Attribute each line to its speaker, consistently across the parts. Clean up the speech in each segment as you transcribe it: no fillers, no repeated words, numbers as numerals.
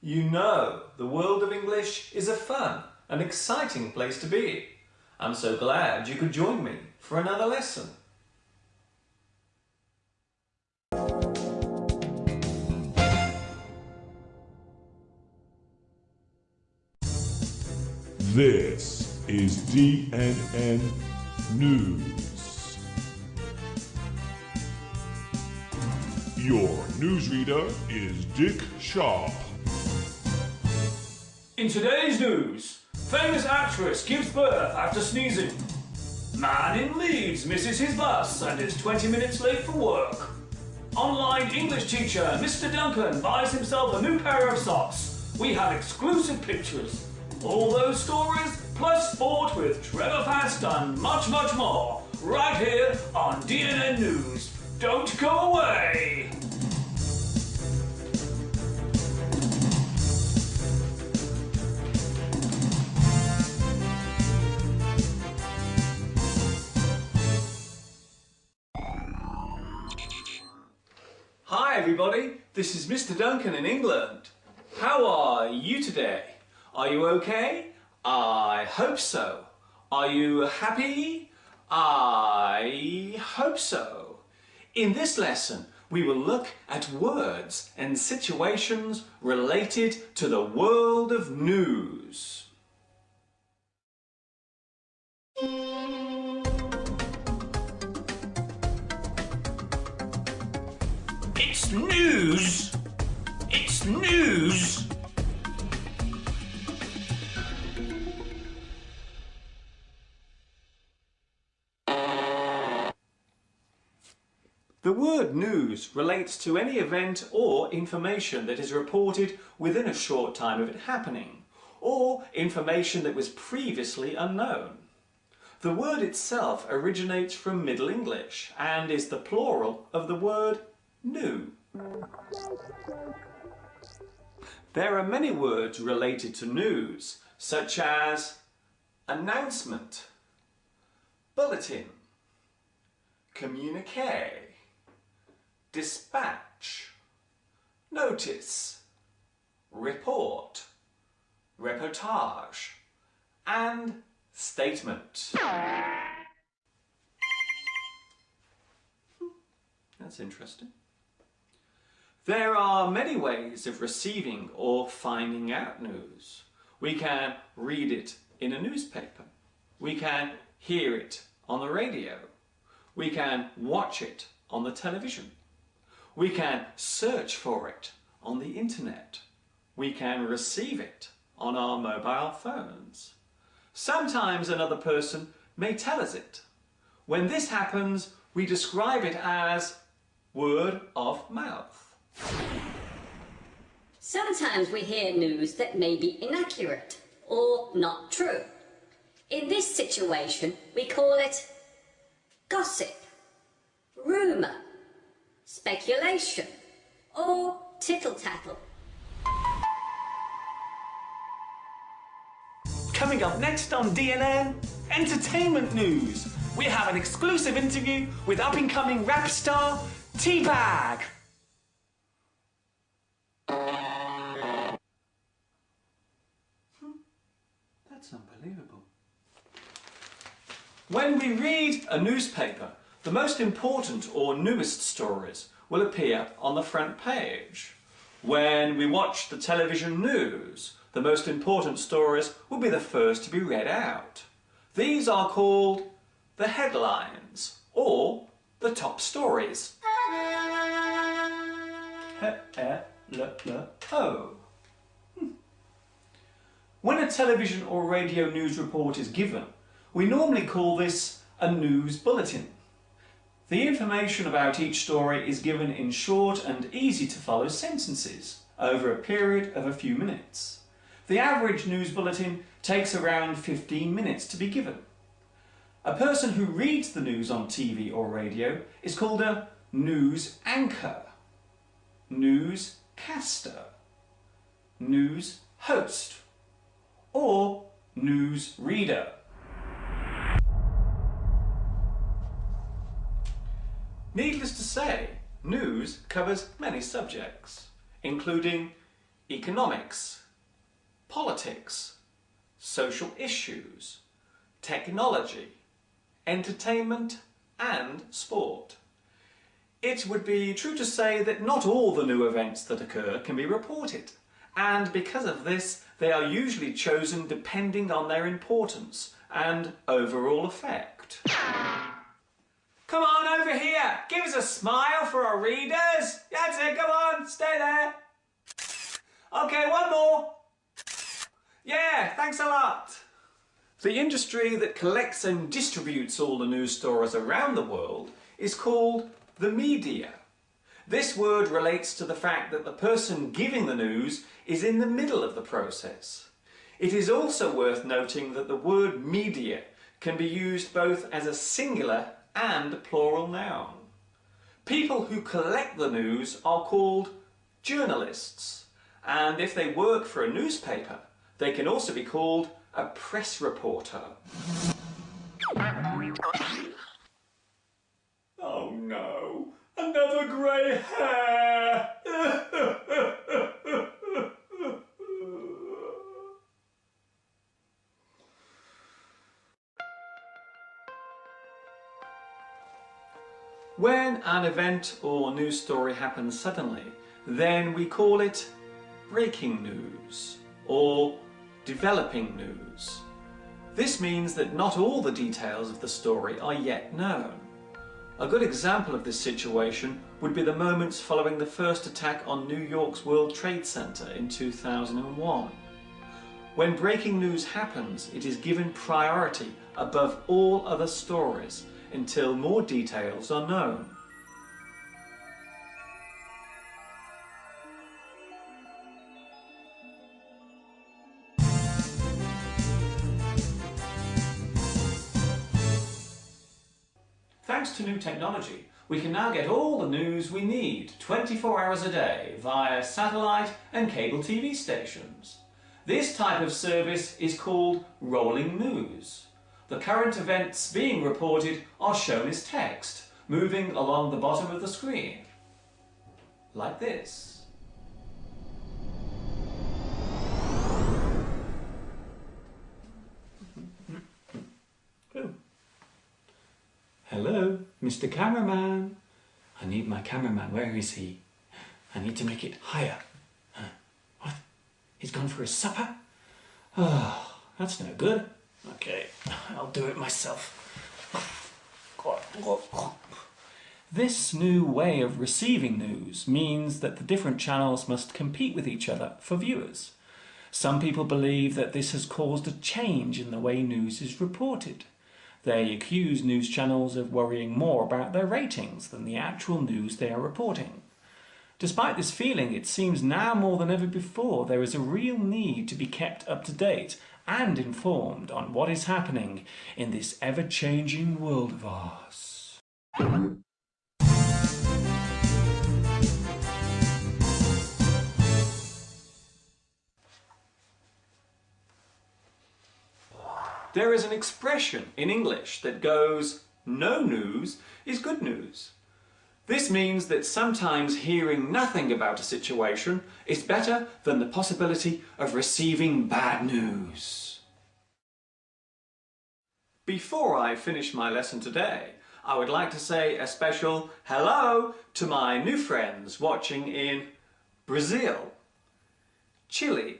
Speaker 1: You know, the world of English is a fun and exciting place to be. I'm so glad you could join me for another lesson.
Speaker 2: This is DNN News. Your newsreader is Dick Sharp.
Speaker 3: In today's news, famous actress gives birth after sneezing. Man in Leeds misses his bus and is 20 minutes late for work. Online English teacher Mr. Duncan buys himself a new pair of socks. We have exclusive pictures. All those stories, plus sport with Trevor Fast and much, much more, right here on DNN News. Don't go away!
Speaker 1: Hi everybody, this is Mr. Duncan in England. How are you today? Are you okay? I hope so. Are you happy? I hope so. In this lesson, we will look at words and situations related to the world of news.
Speaker 3: It's news! It's news!
Speaker 1: The word news relates to any event or information that is reported within a short time of it happening, or information that was previously unknown. The word itself originates from Middle English and is the plural of the word new. There are many words related to news, such as announcement, bulletin, communique, dispatch, notice, report, reportage, and statement. That's interesting. There are many ways of receiving or finding out news. We can read it in a newspaper. We can hear it on the radio. We can watch it on the television. We can search for it on the internet. We can receive it on our mobile phones. Sometimes another person may tell us it. When this happens, we describe it as word of mouth.
Speaker 4: Sometimes we hear news that may be inaccurate or not true. In this situation, we call it gossip, rumour, speculation, or tittle-tattle.
Speaker 3: Coming up next on DNN, entertainment news. We have an exclusive interview with up-and-coming rap star T-Bag.
Speaker 1: That's unbelievable. When we read a newspaper, the most important or newest stories will appear on the front page. When we watch the television news, the most important stories will be the first to be read out. These are called the headlines or the top stories. H-E-L-L-O. When a television or radio news report is given, we normally call this a news bulletin. The information about each story is given in short and easy to follow sentences over a period of a few minutes. The average news bulletin takes around 15 minutes to be given. A person who reads the news on TV or radio is called a news anchor, newscaster, news host, or news reader. Needless to say, news covers many subjects, including economics, politics, social issues, technology, entertainment and sport. It would be true to say that not all the new events that occur can be reported, and because of this they are usually chosen depending on their importance and overall effect. Come on over here, give us a smile for our readers. That's it, come on, stay there. Okay, one more. Yeah, thanks a lot. The industry that collects and distributes all the news stories around the world is called the media. This word relates to the fact that the person giving the news is in the middle of the process. It is also worth noting that the word media can be used both as a singular and a plural noun. People who collect the news are called journalists, and if they work for a newspaper, they can also be called a press reporter. Oh no, another grey hair! When an event or news story happens suddenly, then we call it breaking news or developing news. This means that not all the details of the story are yet known. A good example of this situation would be the moments following the first attack on New York's World Trade Center in 2001. When breaking news happens, it is given priority above all other stories until more details are known. Thanks to new technology, we can now get all the news we need 24 hours a day via satellite and cable TV stations. This type of service is called rolling news. The current events being reported are shown as text, moving along the bottom of the screen. Like this. Oh. Hello, Mr. Cameraman. I need my cameraman. Where is he? I need to make it higher. What? He's gone for his supper? Oh, that's no good. Okay, I'll do it myself. This new way of receiving news means that the different channels must compete with each other for viewers. Some people believe that this has caused a change in the way news is reported. They accuse news channels of worrying more about their ratings than the actual news they are reporting. Despite this feeling, it seems now more than ever before there is a real need to be kept up to date and informed on what is happening in this ever-changing world of ours. There is an expression in English that goes, "No news is good news." This means that sometimes hearing nothing about a situation is better than the possibility of receiving bad news. Before I finish my lesson today, I would like to say a special hello to my new friends watching in Brazil, Chile,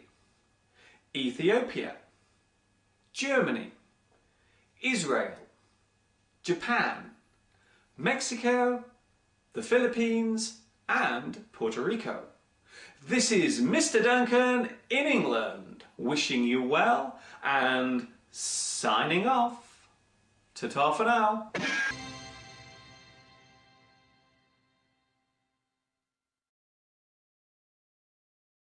Speaker 1: Ethiopia, Germany, Israel, Japan, Mexico, the Philippines and Puerto Rico. This is Mr. Duncan in England, wishing you well and signing off. Ta-ta for now.